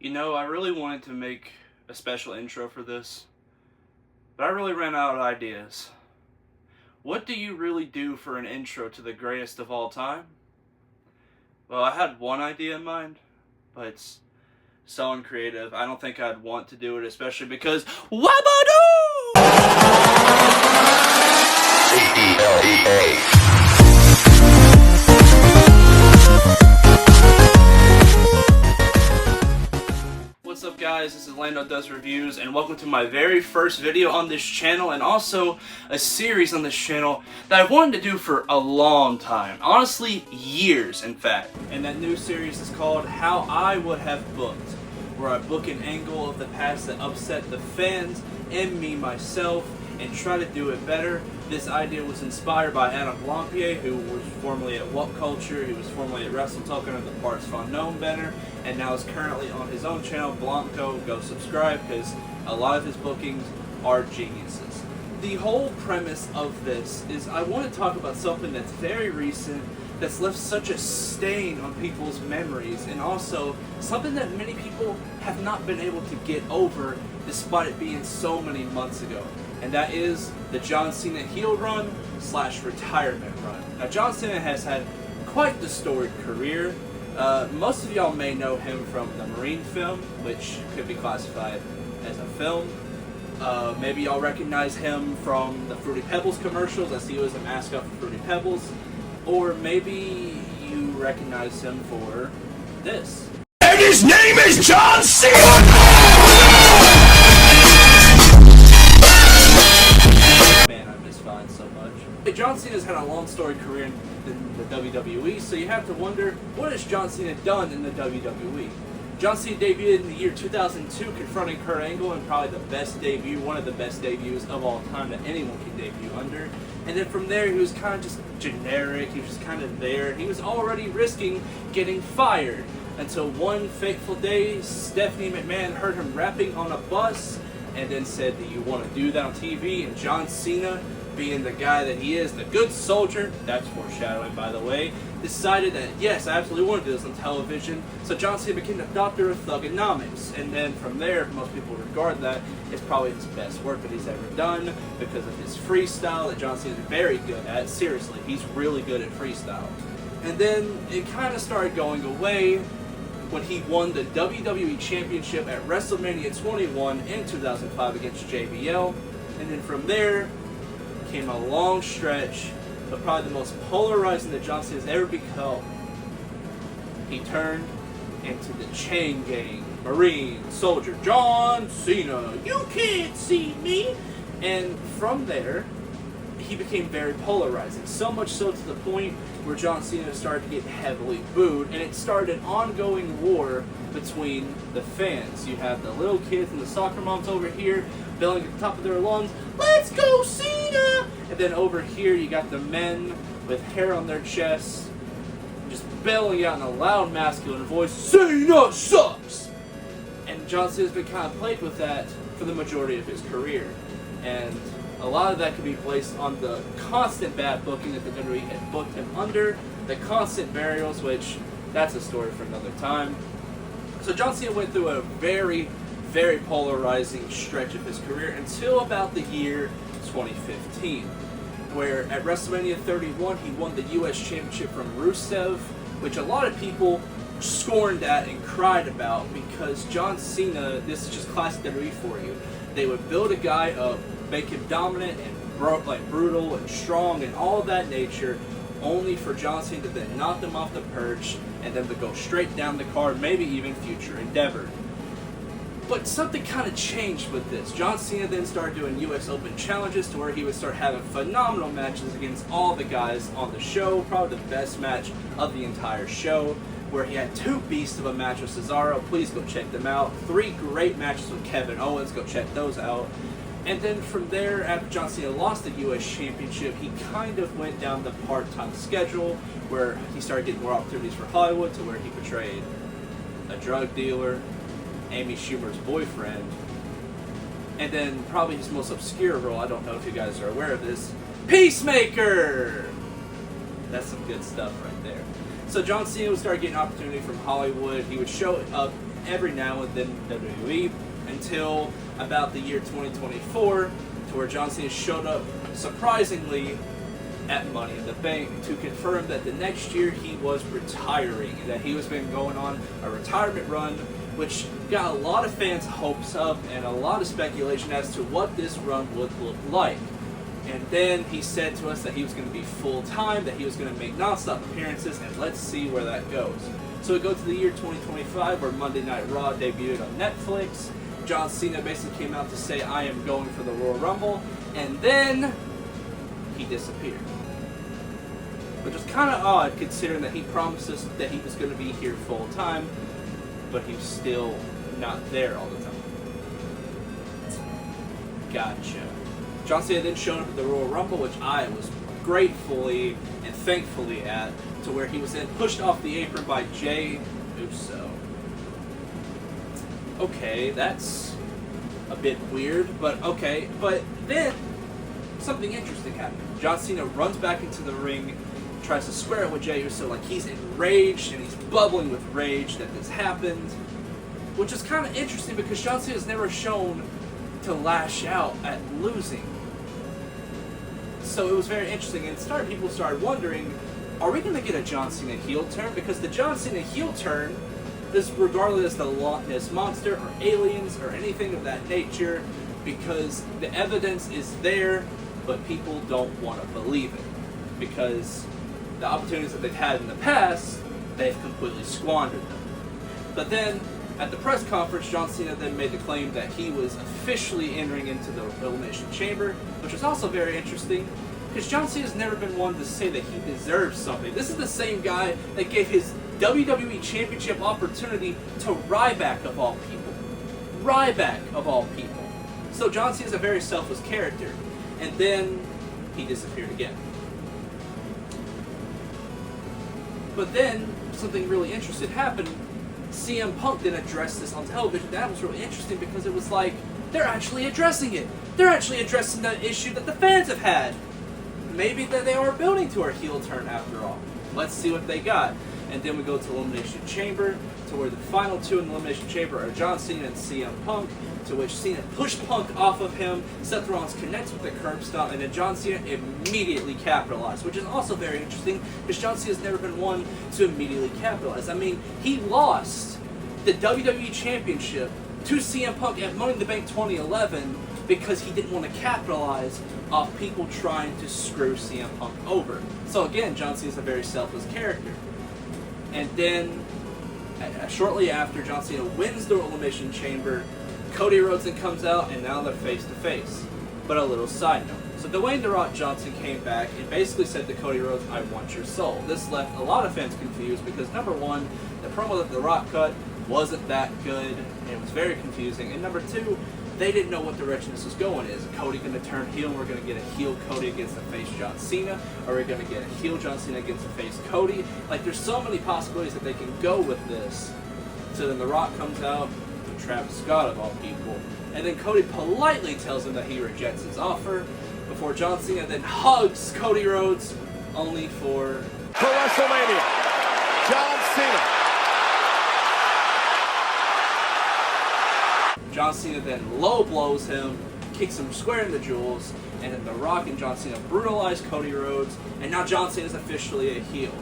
You know, I really wanted to make a special intro for this, but I really ran out of ideas. What do you really do for an intro to the greatest of all time? Well, I had one idea in mind, but it's so uncreative. I don't think I'd want to do it, especially because Wabadoo! What's up, guys? This is Lando Does Reviews, and welcome to my very first video on this channel, and also a series on this channel that I wanted to do for a long time. Honestly, years, in fact. And that new series is called How I Would Have Booked, where I book an angle of the past that upset the fans and me myself, and try to do it better. This idea was inspired by Adam Blampier, who was formerly at What Culture. He was formerly at Wrestle Talk under the Parts Unknown banner, and now is currently on his own channel, Blanco. Go subscribe, because a lot of his bookings are geniuses. The whole premise of this is I want to talk about something that's very recent, that's left such a stain on people's memories, and also something that many people have not been able to get over despite it being so many months ago. And that is the John Cena heel run / retirement run. Now, John Cena has had quite the storied career. Most of y'all may know him from the Marine film, which could be classified as a film. Maybe y'all recognize him from the Fruity Pebbles commercials, as he was a mascot for Fruity Pebbles. Or maybe you recognize him for this. And his name is John Cena! Man, I miss Vine so much. John Cena's had a long storied career in the WWE, so you have to wonder, what has John Cena done in the WWE? John Cena debuted in the year 2002, confronting Kurt Angle, and probably the best debut, one of the best debuts of all time that anyone can debut under. And then from there, he was kind of just generic, he was just kind of there. He was already risking getting fired, until one fateful day, Stephanie McMahon heard him rapping on a bus, and then said, "Do you want to do that on TV?" And John Cena, being the guy that he is, the good soldier, that's foreshadowing by the way, decided that yes, I absolutely want to do this on television. So John Cena became the doctor of thugonomics, and then from there, most people regard that as probably his best work that he's ever done, because of his freestyle that John Cena is very good at. Seriously, he's really good at freestyle. And then it kind of started going away when he won the WWE Championship at WrestleMania 21 in 2005 against JBL. And then from there came a long stretch of probably the most polarizing that John Cena has ever become. He turned into the chain gang, Marine soldier John Cena. You can't see me! And from there, he became very polarizing. So much so to the point where John Cena started to get heavily booed, and it started an ongoing war between the fans. You have the little kids and the soccer moms over here belling at the top of their lungs, "Let's go Cena!" And then over here you got the men with hair on their chests just belling out in a loud masculine voice, "Cena sucks!" And John Cena's been kind of plagued with that for the majority of his career. And a lot of that could be placed on the constant bad booking that the WWE had booked him under, the constant burials, which that's a story for another time. So John Cena went through a very, very polarizing stretch of his career until about the year 2015, where at WrestleMania 31 he won the US Championship from Rusev, which a lot of people scorned at and cried about, because John Cena, this is just classic WWE for you, they would build a guy up, make him dominant and brutal and strong and all of that nature, only for John Cena to then knock them off the perch and then to go straight down the card, maybe even future endeavor. But something kind of changed with this. John Cena then started doing US Open challenges, to where he would start having phenomenal matches against all the guys on the show, probably the best match of the entire show, where he had two beasts of a match with Cesaro. Please go check them out. 3 great matches with Kevin Owens. Go check those out. And then from there, after John Cena lost the US Championship, he kind of went down the part-time schedule, where he started getting more opportunities for Hollywood, to where he portrayed a drug dealer, Amy Schumer's boyfriend, and then probably his most obscure role, I don't know if you guys are aware of this, Peacemaker! That's some good stuff right there. So John Cena would start getting opportunity from Hollywood. He would show up every now and then in WWE until about the year 2024, to where John Cena showed up surprisingly at Money in the Bank to confirm that the next year he was retiring and that he was been going on a retirement run, which got a lot of fans' hopes up and a lot of speculation as to what this run would look like. And then he said to us that he was going to be full-time, that he was going to make non-stop appearances, and let's see where that goes. So we go to the year 2025, where Monday Night Raw debuted on Netflix. John Cena basically came out to say, I am going for the Royal Rumble, and then he disappeared. Which is kind of odd, considering that he promised us that he was going to be here full-time, but he was still not there all the time. Gotcha. John Cena then showed up at the Royal Rumble, which I was gratefully and thankfully at, to where he was then pushed off the apron by Jey Uso. Okay, that's a bit weird, but okay. But then, something interesting happened. John Cena runs back into the ring, tries to square it with Jey Uso like he's enraged, and he's bubbling with rage that this happened, which is kind of interesting because John Cena's never shown to lash out at losing. So it was very interesting, and people started wondering, are we going to get a John Cena heel turn? Because the John Cena heel turn is regardless of the Loch Ness Monster or aliens or anything of that nature, because the evidence is there, but people don't want to believe it. Because the opportunities that they've had in the past, they've completely squandered them. But then, at the press conference, John Cena then made the claim that he was officially entering into the Elimination Chamber, which was also very interesting, because John Cena's never been one to say that he deserves something. This is the same guy that gave his WWE Championship opportunity to Ryback of all people. Ryback of all people. So John Cena's a very selfless character. And then he disappeared again. But then something really interesting happened. CM Punk didn't address this on television. That was really interesting because it was like, they're actually addressing it. They're actually addressing that issue that the fans have had. Maybe that they are building to our heel turn after all. Let's see what they got. And then we go to Elimination Chamber, to where the final two in the Elimination Chamber are John Cena and CM Punk, to which Cena pushed Punk off of him, Seth Rollins connects with the curb stomp, and then John Cena immediately capitalized, which is also very interesting, because John Cena's never been one to immediately capitalize. I mean, he lost the WWE Championship to CM Punk at Money in the Bank 2011 because he didn't want to capitalize off people trying to screw CM Punk over. So again, John Cena's a very selfless character. And then, shortly after, John Cena wins the Elimination Chamber, Cody Rhodes then comes out, and now they're face-to-face. But a little side note. So Dwayne "The Rock" Johnson came back and basically said to Cody Rhodes, I want your soul. This left a lot of fans confused because, number one, the promo that The Rock cut wasn't that good, and it was very confusing. And number two, they didn't know what direction this was going. Is Cody going to turn heel and we're going to get a heel Cody against a face John Cena? Or are we going to get a heel John Cena against a face Cody? Like, there's so many possibilities that they can go with this. So then The Rock comes out, Travis Scott of all people, and then Cody politely tells him that he rejects his offer, before John Cena then hugs Cody Rhodes, only for WrestleMania, John Cena. John Cena then low blows him, kicks him square in the jewels, and then The Rock and John Cena brutalize Cody Rhodes, and now John Cena is officially a heel.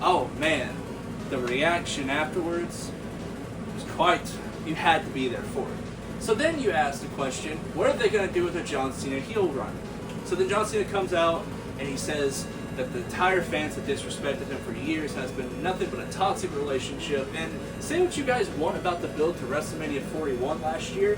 Oh man, the reaction afterwards was quite, you had to be there for it. So then you ask the question, what are they going to do with a John Cena heel run? So then John Cena comes out and he says that the entire fans have disrespected him for years, has been nothing but a toxic relationship, and say what you guys want about the build to WrestleMania 41 last year,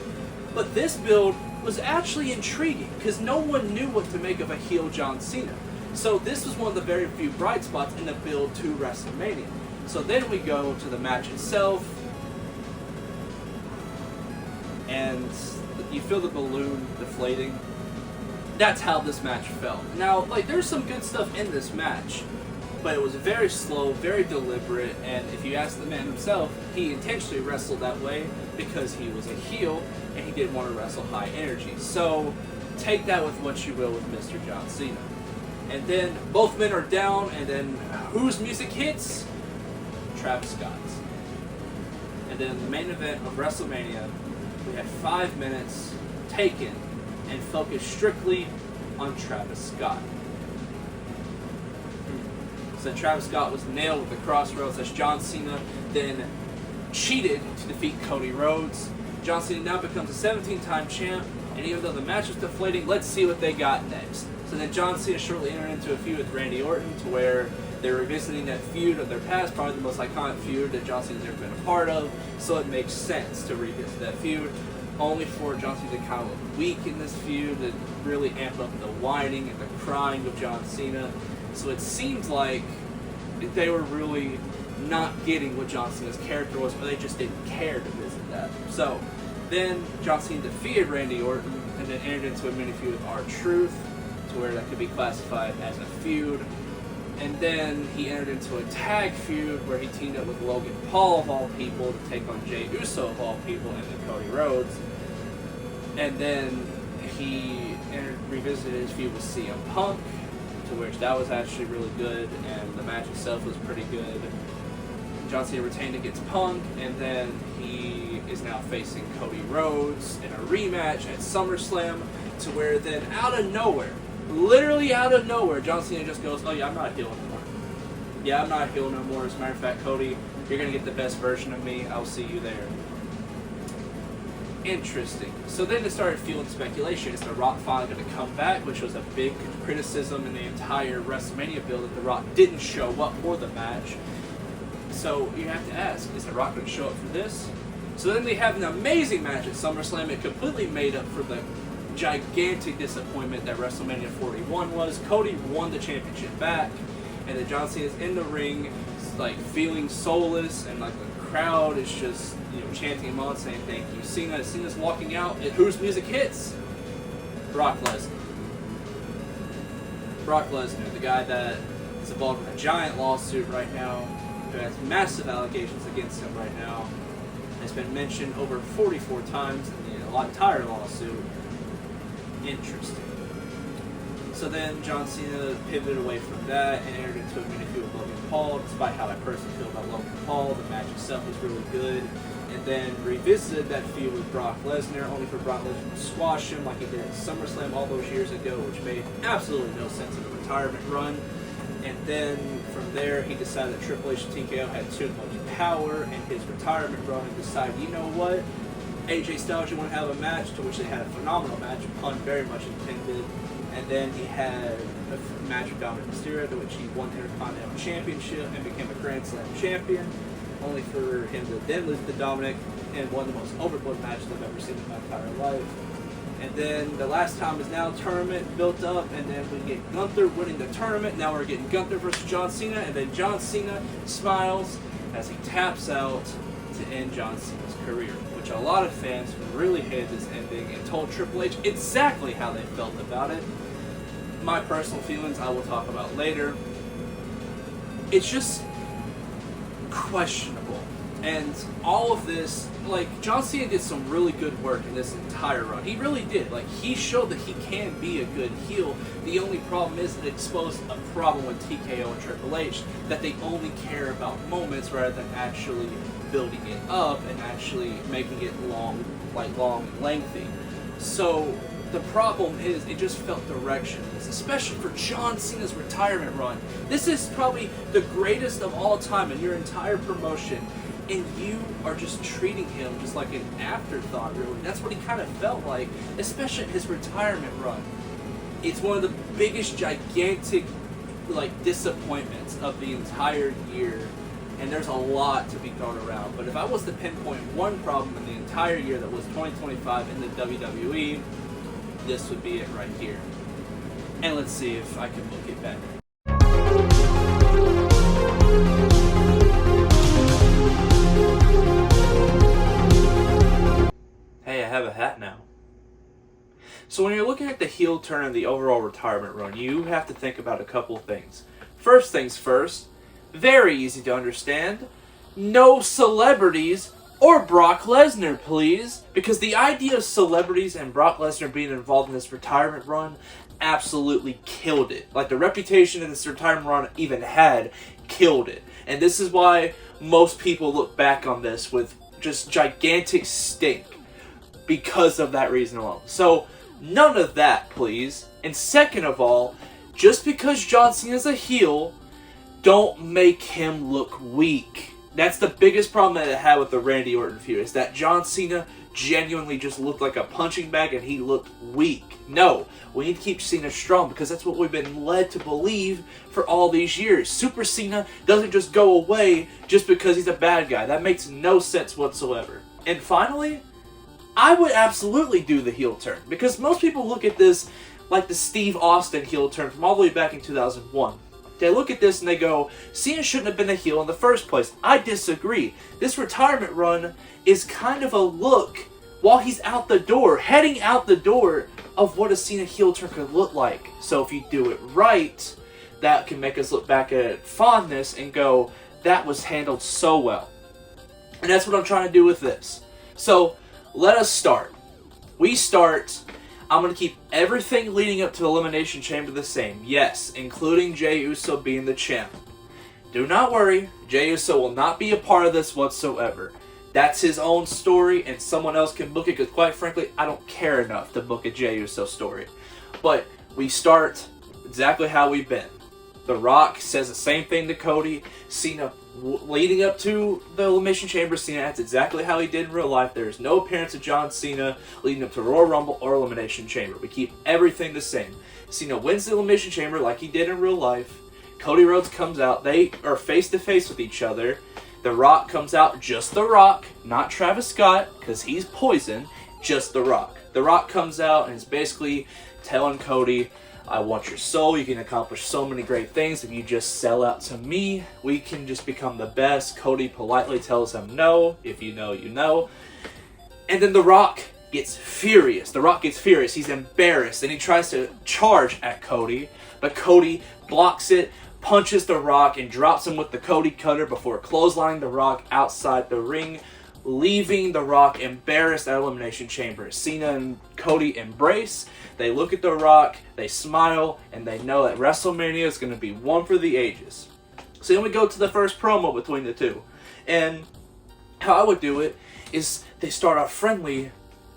but this build was actually intriguing because no one knew what to make of a heel John Cena. So this was one of the very few bright spots in the build to WrestleMania. So then we go to the match itself, and you feel the balloon deflating. That's how this match felt. Now, like, there's some good stuff in this match, but it was very slow, very deliberate, and if you ask the man himself, he intentionally wrestled that way because he was a heel and he didn't want to wrestle high energy. So take that with what you will with Mr. John Cena. And then both men are down, and then whose music hits? Travis Scott's. And then in the main event of WrestleMania, we had 5 minutes taken and focused strictly on Travis Scott. So Travis Scott was nailed with the crossroads as John Cena then cheated to defeat Cody Rhodes. John Cena now becomes a 17-time champ, and even though the match was deflating, let's see what they got next. So then John Cena shortly entered into a feud with Randy Orton, to where they're revisiting that feud of their past, probably the most iconic feud that John Cena's ever been a part of, so it makes sense to revisit that feud, only for John Cena to kind of look weak in this feud and really amp up the whining and the crying of John Cena. So it seems like they were really not getting what John Cena's character was, or they just didn't care to visit that. So then John Cena defeated Randy Orton and then entered into a mini feud with R-Truth, to where that could be classified as a feud. And then he entered into a tag feud where he teamed up with Logan Paul of all people to take on Jey Uso of all people and then Cody Rhodes. And then he revisited his feud with CM Punk, to which that was actually really good, and the match itself was pretty good. John Cena retained against Punk, and then he is now facing Cody Rhodes in a rematch at SummerSlam, to where then out of nowhere, literally out of nowhere, John Cena just goes, oh yeah, I'm not a heel anymore. Yeah, I'm not a heel no more. As a matter of fact, Cody, you're going to get the best version of me. I'll see you there. Interesting. So then it started fueling speculation. Is The Rock finally going to come back? Which was a big criticism in the entire WrestleMania build, that The Rock didn't show up for the match. So you have to ask, is The Rock going to show up for this? So then they have an amazing match at SummerSlam. It completely made up for the gigantic disappointment that WrestleMania 41 was. Cody won the championship back, and then John Cena's in the ring, like feeling soulless, and like the crowd is just, you know, chanting him on, saying thank you Cena. Cena's walking out, and whose music hits? Brock Lesnar. Brock Lesnar, the guy that is involved in a giant lawsuit right now, who has massive allegations against him right now, has been mentioned over 44 times in the entire lawsuit. Interesting. So then John Cena pivoted away from that and entered into a mini feud with Logan Paul. Despite how I personally feel about Logan Paul, the match itself was really good. And then revisited that feud with Brock Lesnar, only for Brock Lesnar to squash him like he did at SummerSlam all those years ago, which made absolutely no sense in the retirement run. And then from there, he decided that Triple H and TKO had too much power in his retirement run, and decided, you know what? AJ Styles, you want to have a match, to which they had a phenomenal match, pun very much intended. And then he had a match with Dominic Mysterio, to which he won the Intercontinental Championship and became a Grand Slam champion, only for him to then lose to Dominic in one of the most overboard matches I've ever seen in my entire life. And then the last time is now tournament built up, and then we get Gunther winning the tournament. Now we're getting Gunther versus John Cena, and then John Cena smiles as he taps out to end John Cena's career, which a lot of fans really hated this ending and told Triple H exactly how they felt about it. My personal feelings I will talk about later. It's just questionable. And all of this, like, John Cena did some really good work in this entire run. He really did. Like, he showed that he can be a good heel. The only problem is it exposed a problem with TKO and Triple H, that they only care about moments rather than actually building it up and actually making it long and lengthy. So the problem is it just felt directionless, especially for John Cena's retirement run. This is probably the greatest of all time in your entire promotion, and you are just treating him just like an afterthought, really. That's what he kind of felt like, especially in his retirement run. It's one of the biggest, gigantic, disappointments of the entire year, and there's a lot to be thrown around. But if I was to pinpoint one problem in the entire year that was 2025 in the WWE, this would be it right here. And let's see if I can look it better. Hey, I have a hat now. So when you're looking at the heel turn and the overall retirement run, you have to think about a couple of things. First things first, very easy to understand, no celebrities or Brock Lesnar, please. Because the idea of celebrities and Brock Lesnar being involved in this retirement run absolutely killed it. Like, the reputation that this retirement run even had killed it. And this is why most people look back on this with just gigantic stink because of that reason alone. So, none of that, please. And second of all, just because John Cena's a heel, don't make him look weak. That's the biggest problem that I had with the Randy Orton feud, is that John Cena genuinely just looked like a punching bag and he looked weak. No, we need to keep Cena strong because that's what we've been led to believe for all these years. Super Cena doesn't just go away just because he's a bad guy. That makes no sense whatsoever. And finally, I would absolutely do the heel turn, because most people look at this like the Steve Austin heel turn from all the way back in 2001. They look at this and they go, Cena shouldn't have been a heel in the first place. I disagree. This retirement run is kind of a look while he's out the door, heading out the door, of what a Cena heel turn could look like. So if you do it right, that can make us look back at fondness and go, that was handled so well. And that's what I'm trying to do with this. So let us start. We start. I'm going to keep everything leading up to Elimination Chamber the same. Yes, including Jey Uso being the champ. Do not worry, Jey Uso will not be a part of this whatsoever. That's his own story, and someone else can book it, because quite frankly, I don't care enough to book a Jey Uso story. But we start exactly how we've been. The Rock says the same thing to Cody. Cena, leading up to the Elimination Chamber, Cena acts exactly how he did in real life. There is no appearance of John Cena leading up to Royal Rumble or Elimination Chamber. We keep everything the same. Cena wins the Elimination Chamber like he did in real life. Cody Rhodes comes out. They are face to face with each other. The Rock comes out, just The Rock, not Travis Scott, because he's poison, just The Rock. The Rock comes out and is basically telling Cody, I want your soul, you can accomplish so many great things if you just sell out to me, we can just become the best. Cody politely tells him no, if you know, you know. And then The Rock gets furious. The Rock gets furious, he's embarrassed, and he tries to charge at Cody, but Cody blocks it, punches The Rock, and drops him with the Cody Cutter before clotheslining The Rock outside the ring, leaving The Rock embarrassed at Elimination Chamber. Cena and Cody embrace, they look at The Rock, they smile, and they know that WrestleMania is going to be one for the ages. So then we go to the first promo between the two. And how I would do it is they start off friendly,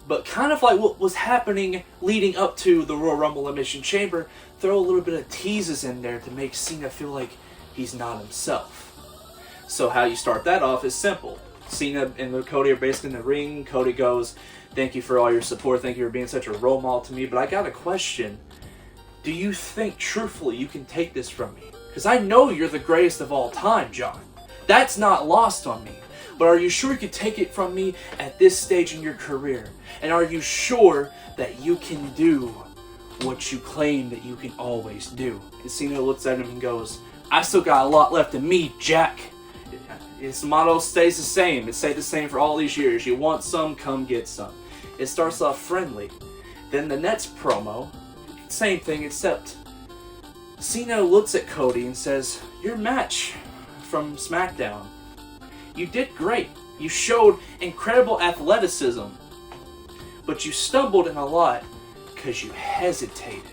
but kind of like what was happening leading up to the Royal Rumble Elimination Chamber, throw a little bit of teases in there to make Cena feel like he's not himself. So how you start that off is simple. Cena and Cody are basically in the ring. Cody goes, thank you for all your support, thank you for being such a role model to me, but I got a question. Do you think truthfully you can take this from me? Because I know you're the greatest of all time, John. That's not lost on me. But are you sure you could take it from me at this stage in your career? And are you sure that you can do what you claim that you can always do? And Cena looks at him and goes, I still got a lot left in me, Jack. His motto stays the same. It stayed the same for all these years. You want some, come get some. It starts off friendly. Then the next promo, same thing, except Cena looks at Cody and says, your match from SmackDown, you did great. You showed incredible athleticism, but you stumbled in a lot because you hesitated.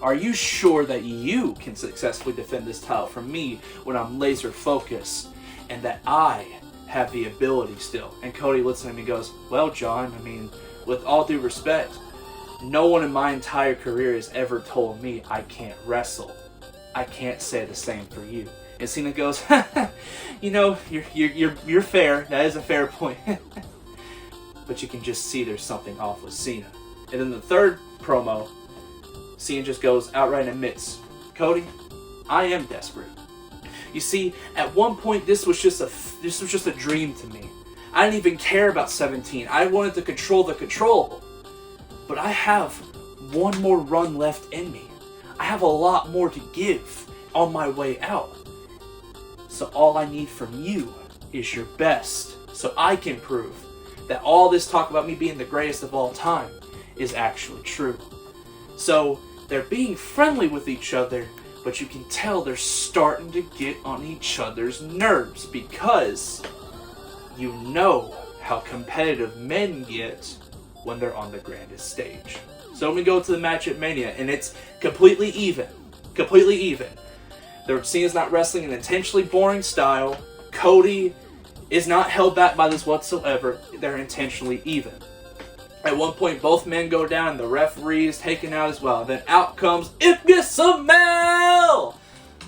Are you sure that you can successfully defend this title from me when I'm laser focused and that I have the ability still? And Cody looks at him and goes, well, John, I mean, with all due respect, no one in my entire career has ever told me I can't wrestle. I can't say the same for you. And Cena goes, you know, you're fair. That is a fair point. But you can just see there's something off with Cena. And then the third promo, Cena just goes outright and admits, Cody, I am desperate. You see, at one point this was just a dream to me. I didn't even care about 17. I wanted to control the controllable. But I have one more run left in me. I have a lot more to give on my way out. So all I need from you is your best, so I can prove that all this talk about me being the greatest of all time is actually true. So they're being friendly with each other, but you can tell they're starting to get on each other's nerves because you know how competitive men get when they're on the grandest stage. So when we go to the match at Mania, and it's completely even. Cena's not wrestling an intentionally boring style. Cody is not held back by this whatsoever. They're intentionally even. At one point, both men go down, and the referee is taken out as well. Then out comes, if you smell,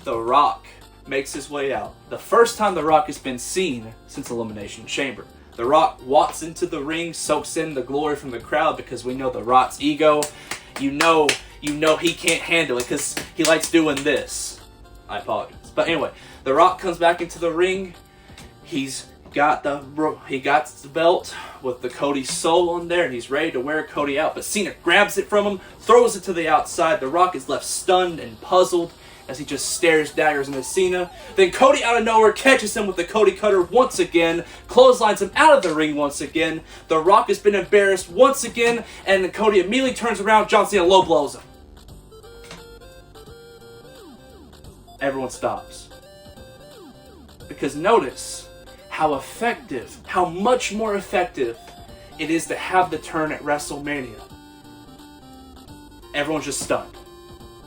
The Rock makes his way out. The first time The Rock has been seen since Elimination Chamber. The Rock walks into the ring, soaks in the glory from the crowd, because we know The Rock's ego. You know he can't handle it because he likes doing this. I apologize. But anyway, The Rock comes back into the ring. He's got the belt with the Cody soul on there, and he's ready to wear Cody out. But Cena grabs it from him, throws it to the outside. The Rock is left stunned and puzzled as he just stares daggers into Cena. Then Cody out of nowhere catches him with the Cody Cutter once again, clotheslines him out of the ring once again. The Rock has been embarrassed once again, and Cody immediately turns around. John Cena low blows him. Everyone stops. Because notice how effective, how much more effective it is to have the turn at WrestleMania. Everyone's just stunned.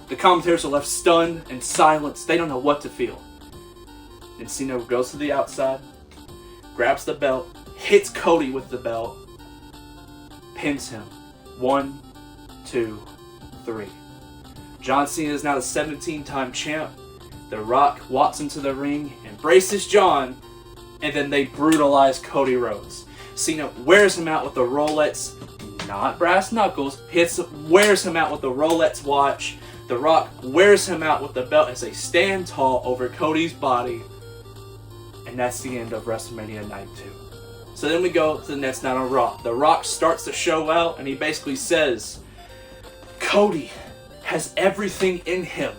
The commentators are left stunned and silenced. They don't know what to feel. And Cena goes to the outside, grabs the belt, hits Cody with the belt, pins him. 1, 2, 3. John Cena is now the 17-time champ. The Rock walks into the ring, embraces John, and then they brutalize Cody Rhodes. Cena wears him out with the Rolex, not brass knuckles, wears him out with the Rolex watch. The Rock wears him out with the belt as they stand tall over Cody's body. And that's the end of WrestleMania Night 2. So then we go to the next night on Raw. The Rock starts the show out, and he basically says, Cody has everything in him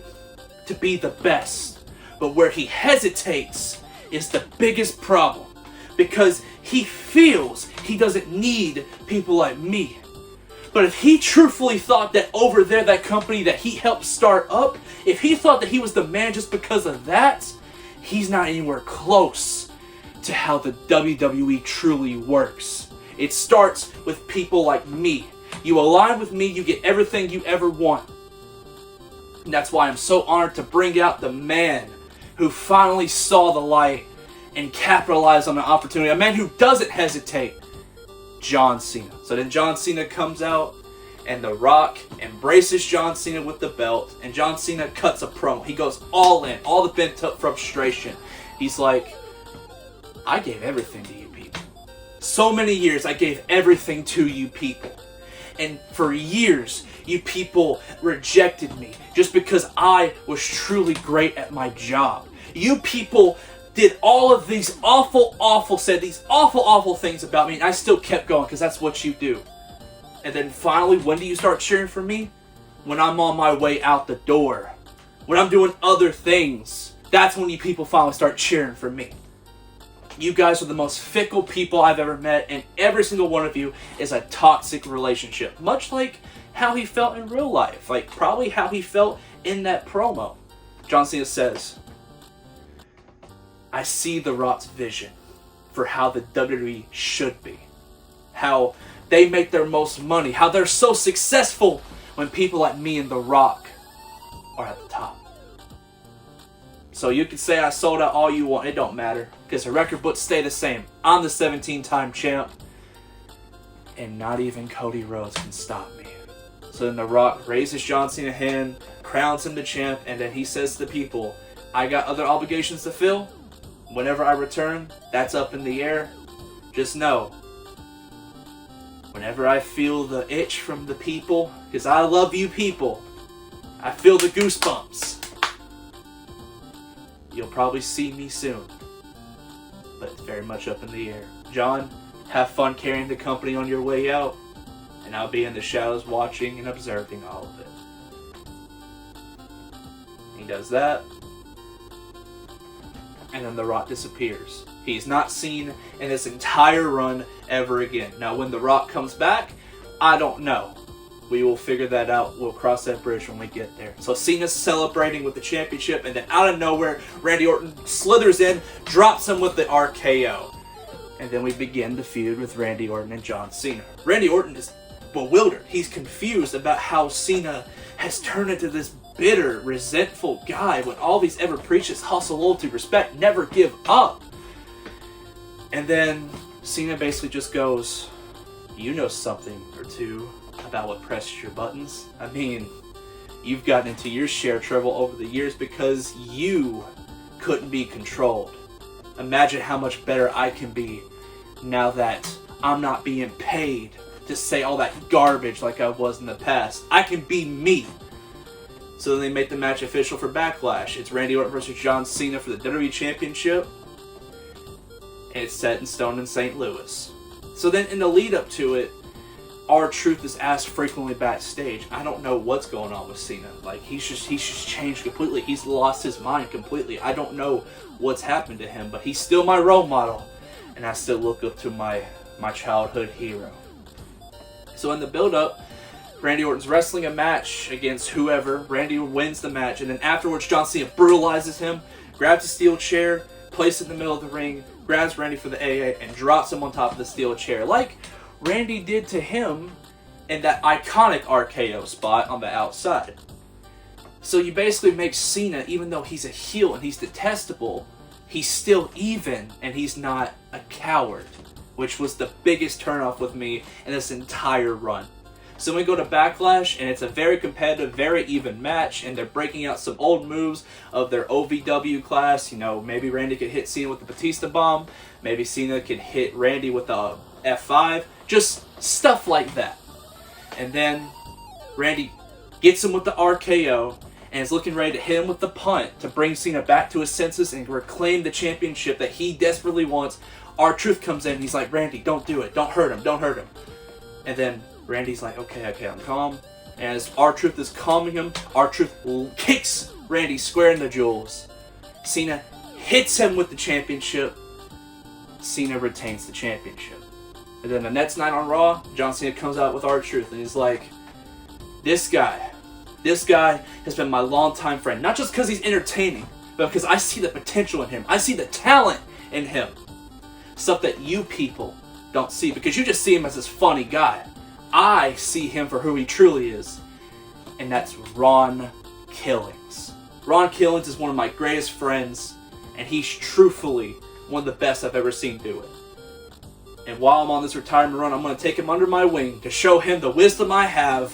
to be the best, but where he hesitates is the biggest problem, because he feels he doesn't need people like me. But if he truthfully thought that over there, that company that he helped start up, if he thought that he was the man just because of that, he's not anywhere close to how the WWE truly works. It starts with people like me. You align with me, you get everything you ever want. And that's why I'm so honored to bring out the man who finally saw the light and capitalized on the opportunity. A man who doesn't hesitate. John Cena. So then John Cena comes out, and The Rock embraces John Cena with the belt, and John Cena cuts a promo. He goes all in, all the bent up frustration. He's like, I gave everything to you people. So many years I gave everything to you people. And for years, you people rejected me just because I was truly great at my job. You people did all of these said these awful things about me, and I still kept going because that's what you do. And then finally, when do you start cheering for me? When I'm on my way out the door. When I'm doing other things. That's when you people finally start cheering for me. You guys are the most fickle people I've ever met, and every single one of you is a toxic relationship. Much like how he felt in real life. Like probably how he felt in that promo. John Cena says, I see The Rock's vision for how the WWE should be. How they make their most money. How they're so successful when people like me and The Rock are at the top. So you can say I sold out all you want. It don't matter. Because the record books stay the same. I'm the 17-time champ. And not even Cody Rhodes can stop me. So then The Rock raises John Cena's hand, crowns him the champ, and then he says to the people, I got other obligations to fill. Whenever I return, that's up in the air. Just know, whenever I feel the itch from the people, because I love you people, I feel the goosebumps. You'll probably see me soon, but it's very much up in the air. John, have fun carrying the company on your way out, and I'll be in the shadows watching and observing all of it. He does that. And then The Rock disappears. He's not seen in this entire run ever again. Now, when The Rock comes back, I don't know. We will figure that out. We'll cross that bridge when we get there. So Cena's celebrating with the championship, and then out of nowhere, Randy Orton slithers in, drops him with the RKO. And then we begin the feud with Randy Orton and John Cena. Randy Orton is bewildered. He's confused about how Cena has turned into this bitter, resentful guy when all he's ever preached is hustle, loyalty, respect, never give up. And then Cena basically just goes, you know something or two about what presses your buttons. I mean, you've gotten into your share of trouble over the years because you couldn't be controlled. Imagine how much better I can be now that I'm not being paid to say all that garbage like I was in the past. I can be me. So then they make the match official for Backlash. It's Randy Orton versus John Cena for the WWE Championship. And it's set in stone in St. Louis. So then in the lead up to it, R-Truth is asked frequently backstage. I don't know what's going on with Cena. Like, he's just changed completely. He's lost his mind completely. I don't know what's happened to him, but he's still my role model. And I still look up to my childhood hero. So in the build-up, Randy Orton's wrestling a match against whoever. Randy wins the match, and then afterwards John Cena brutalizes him, grabs a steel chair, places it in the middle of the ring, grabs Randy for the AA, and drops him on top of the steel chair, like Randy did to him in that iconic RKO spot on the outside. So you basically make Cena, even though he's a heel and he's detestable, he's still even, and he's not a coward, which was the biggest turnoff with me in this entire run. So we go to Backlash, and it's a very competitive, very even match, and they're breaking out some old moves of their OVW class. You know, maybe Randy could hit Cena with the Batista Bomb, maybe Cena could hit Randy with a F5, just stuff like that. And then Randy gets him with the RKO, and is looking ready to hit him with the punt to bring Cena back to his senses and reclaim the championship that he desperately wants. R-Truth comes in, and he's like, Randy, don't do it, don't hurt him. And then Randy's like, okay, I'm calm. And as R-Truth is calming him, R-Truth kicks Randy square in the jewels. Cena hits him with the championship. Cena retains the championship. And then the next night on Raw, John Cena comes out with R-Truth, and he's like, this guy has been my longtime friend. Not just because he's entertaining, but because I see the potential in him. I see the talent in him. Stuff that you people don't see, because you just see him as this funny guy. I see him for who he truly is, and that's Ron Killings. Ron Killings is one of my greatest friends, and he's truthfully one of the best I've ever seen do it. And while I'm on this retirement run, I'm going to take him under my wing to show him the wisdom I have,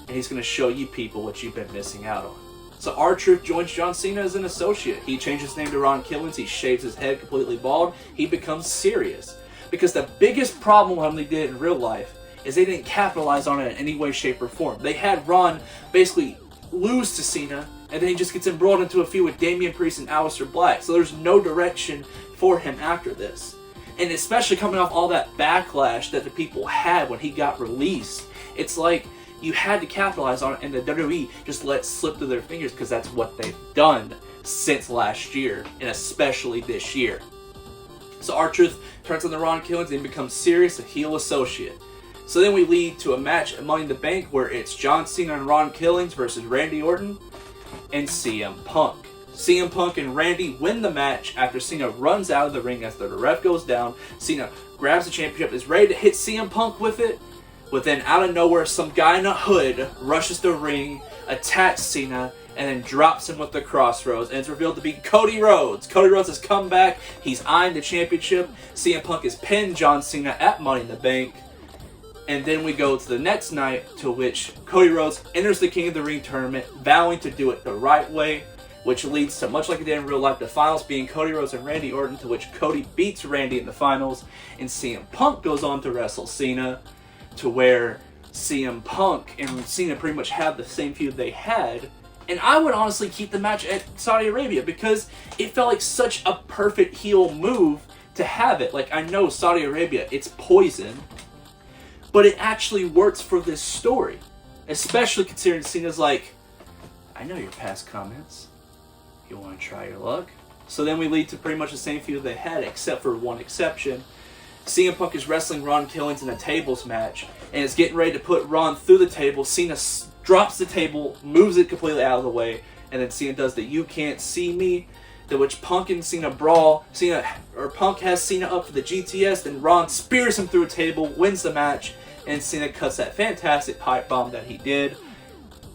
and he's going to show you people what you've been missing out on. So R-Truth joins John Cena as an associate. He changes his name to Ron Killings. He shaves his head completely bald. He becomes serious. Because the biggest problem when they did it in real life is they didn't capitalize on it in any way, shape, or form. They had Ron basically lose to Cena, and then he just gets embroiled into a feud with Damian Priest and Aleister Black. So there's no direction for him after this. And especially coming off all that backlash that the people had when he got released, it's like you had to capitalize on it, and the WWE just let it slip through their fingers because that's what they've done since last year, and especially this year. So R-Truth turns on the Ron Killings and becomes serious, a heel associate. So then we lead to a match at Money in the Bank where it's John Cena and Ron Killings versus Randy Orton and CM Punk. CM Punk and Randy win the match after Cena runs out of the ring as the ref goes down. Cena grabs the championship, is ready to hit CM Punk with it, but then out of nowhere, some guy in a hood rushes the ring, attacks Cena, and then drops him with the Crossroads, and it's revealed to be Cody Rhodes. Cody Rhodes has come back, he's eyeing the championship. CM Punk has pinned John Cena at Money in the Bank. And then we go to the next night, to which Cody Rhodes enters the King of the Ring tournament, vowing to do it the right way, which leads to, much like it did in real life, the finals being Cody Rhodes and Randy Orton, to which Cody beats Randy in the finals, and CM Punk goes on to wrestle Cena, to where CM Punk and Cena pretty much have the same feud they had. And I would honestly keep the match at Saudi Arabia because it felt like such a perfect heel move to have it. Like, I know Saudi Arabia, it's poison, but it actually works for this story. Especially considering Cena's like, I know your past comments. You want to try your luck? So then we lead to pretty much the same feud they had, except for one exception. CM Punk is wrestling Ron Killings in a tables match, and is getting ready to put Ron through the table. Cena drops the table, moves it completely out of the way, and then Cena does the "you can't see me," to which Punk and Cena brawl. Punk has Cena up for the GTS, then Ron spears him through a table, wins the match, and Cena cuts that fantastic pipe bomb that he did,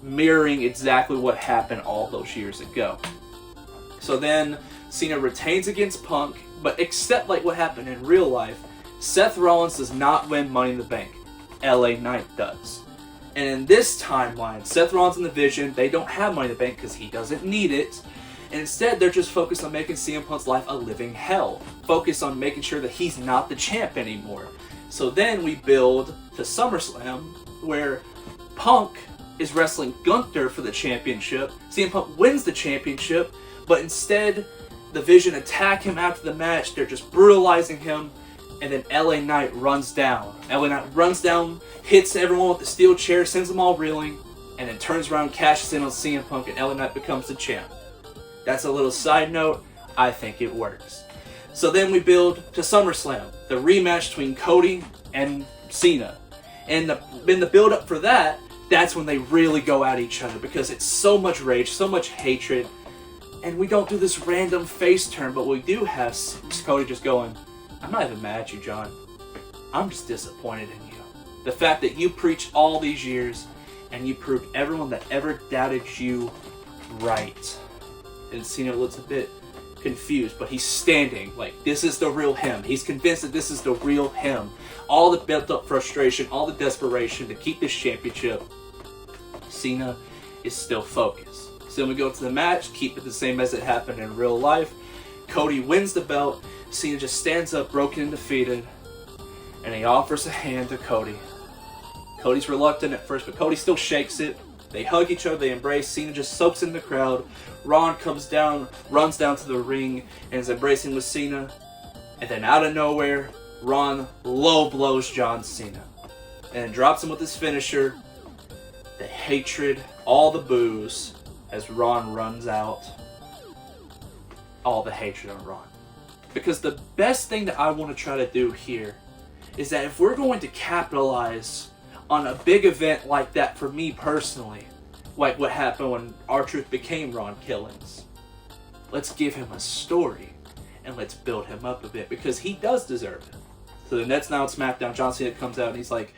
mirroring exactly what happened all those years ago. So then Cena retains against Punk, but except like what happened in real life, Seth Rollins does not win Money in the Bank. LA Knight does. And in this timeline, Seth Rollins and the Vision, they don't have Money in the Bank because he doesn't need it. And instead, they're just focused on making CM Punk's life a living hell. Focused on making sure that he's not the champ anymore. So then we build to SummerSlam, where Punk is wrestling Gunther for the championship. CM Punk wins the championship, but instead, the Vision attack him after the match. They're just brutalizing him, and then LA Knight runs down. LA Knight runs down, hits everyone with the steel chair, sends them all reeling, and then turns around, cashes in on CM Punk, and LA Knight becomes the champ. That's a little side note. I think it works. So then we build to SummerSlam, the rematch between Cody and Cena. And in the build-up for that, that's when they really go at each other, because it's so much rage, so much hatred. And we don't do this random face turn, but we do have Cody just going, I'm not even mad at you, John. I'm just disappointed in you. The fact that you preached all these years, and you proved everyone that ever doubted you right. And Cena looks a bit confused, but he's standing like this is the real him. He's convinced that this is the real him. All the built-up frustration, all the desperation to keep this championship, Cena is still focused. So then we go to the match, keep it the same as it happened in real life. Cody wins the belt. Cena just stands up, broken and defeated, and he offers a hand to Cody. Cody's reluctant at first, but Cody still shakes it. They hug each other, they embrace. Cena just soaks in the crowd. Ron comes down, runs down to the ring, and is embracing with Cena. And then out of nowhere, Ron low blows John Cena. And drops him with his finisher. The hatred, all the boos, as Ron runs out. All the hatred on Ron. Because the best thing that I want to try to do here is that if we're going to capitalize on a big event like that for me personally, like what happened when R-Truth became Ron Killings, let's give him a story and let's build him up a bit, because he does deserve it. So the next night on SmackDown, John Cena comes out and he's like,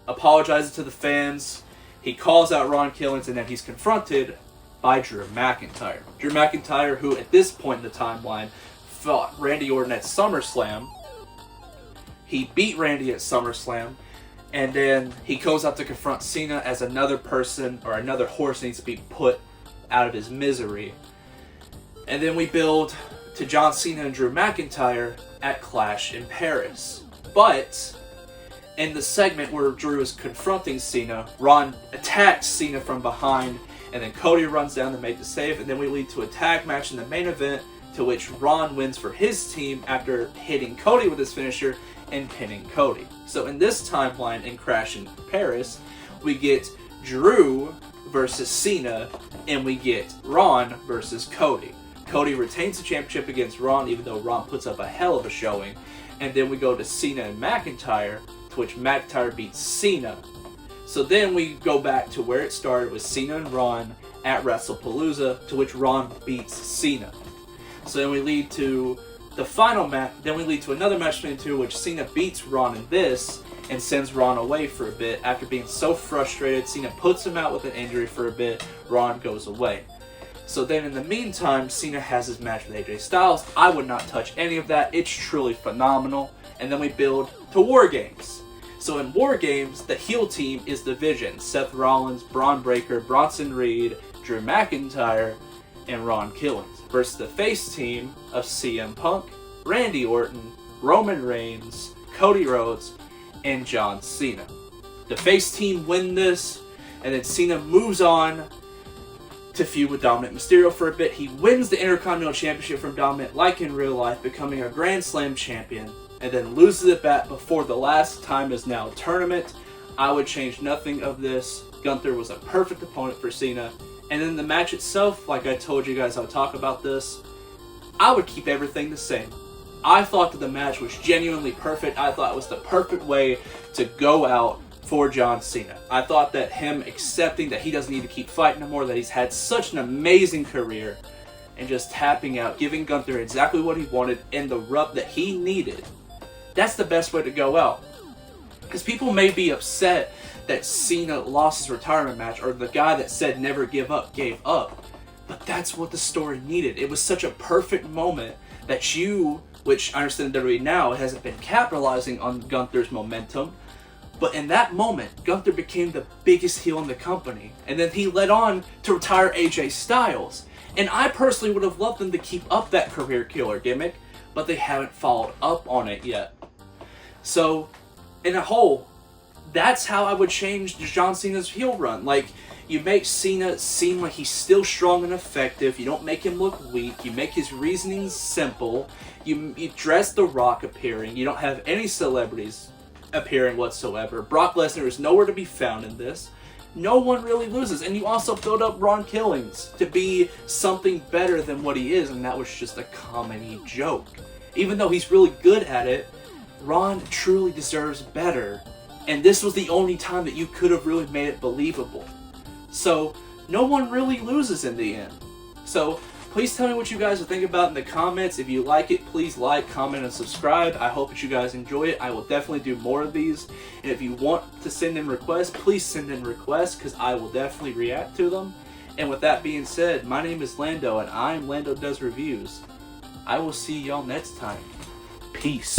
apologizes to the fans. He calls out Ron Killings, and then he's confronted by Drew McIntyre. Drew McIntyre, who at this point in the timeline fought Randy Orton at SummerSlam. He beat Randy at SummerSlam. And then he goes out to confront Cena as another person, or another horse needs to be put out of his misery. And then we build to John Cena and Drew McIntyre at Clash in Paris. But in the segment where Drew is confronting Cena, Ron attacks Cena from behind, and then Cody runs down to make the save, and then we lead to a tag match in the main event, to which Ron wins for his team after hitting Cody with his finisher and pinning Cody. So in this timeline in Crash in Paris, we get Drew versus Cena, and we get Ron versus Cody. Cody retains the championship against Ron, even though Ron puts up a hell of a showing. And then we go to Cena and McIntyre, to which McIntyre beats Cena. So then we go back to where it started with Cena and Ron at WrestlePalooza, to which Ron beats Cena. So then we lead to the final match, then we lead to another match between the two, which Cena beats Ron in this, and sends Ron away for a bit. After being so frustrated, Cena puts him out with an injury for a bit, Ron goes away. So then in the meantime, Cena has his match with AJ Styles. I would not touch any of that, it's truly phenomenal. And then we build to War Games. So in War Games, the heel team is the Vision: Seth Rollins, Braun Breaker, Bronson Reed, Drew McIntyre, and Ron Killings, versus the face team of CM Punk, Randy Orton, Roman Reigns, Cody Rhodes, and John Cena. The face team win this, and then Cena moves on to feud with Dominic Mysterio for a bit. He wins the Intercontinental Championship from Dominic like in real life, becoming a Grand Slam champion, and then loses it back before the last time is now tournament. I would change nothing of this. Gunther was a perfect opponent for Cena. And then the match itself, like I told you guys I'll talk about this, I would keep everything the same. I thought that the match was genuinely perfect. I thought it was the perfect way to go out for John Cena. I thought that him accepting that he doesn't need to keep fighting no more, that he's had such an amazing career, and just tapping out, giving Gunther exactly what he wanted and the rub that he needed, that's the best way to go out. Because people may be upset that Cena lost his retirement match, or the guy that said never give up gave up. But that's what the story needed. It was such a perfect moment that which I understand WWE now hasn't been capitalizing on Gunther's momentum, but in that moment, Gunther became the biggest heel in the company. And then he led on to retire AJ Styles. And I personally would have loved them to keep up that career killer gimmick, but they haven't followed up on it yet. So, in a whole, that's how I would change John Cena's heel run. Like, you make Cena seem like he's still strong and effective. You don't make him look weak. You make his reasonings simple. You dress The Rock appearing. You don't have any celebrities appearing whatsoever. Brock Lesnar is nowhere to be found in this. No one really loses. And you also build up Ron Killings to be something better than what he is, and that was just a comedy joke. Even though he's really good at it, Ron truly deserves better. And this was the only time that you could have really made it believable. So, no one really loses in the end. So, please tell me what you guys think about in the comments. If you like it, please like, comment, and subscribe. I hope that you guys enjoy it. I will definitely do more of these. And if you want to send in requests, please send in requests, because I will definitely react to them. And with that being said, my name is Lando, and I'm Lando Does Reviews. I will see y'all next time. Peace.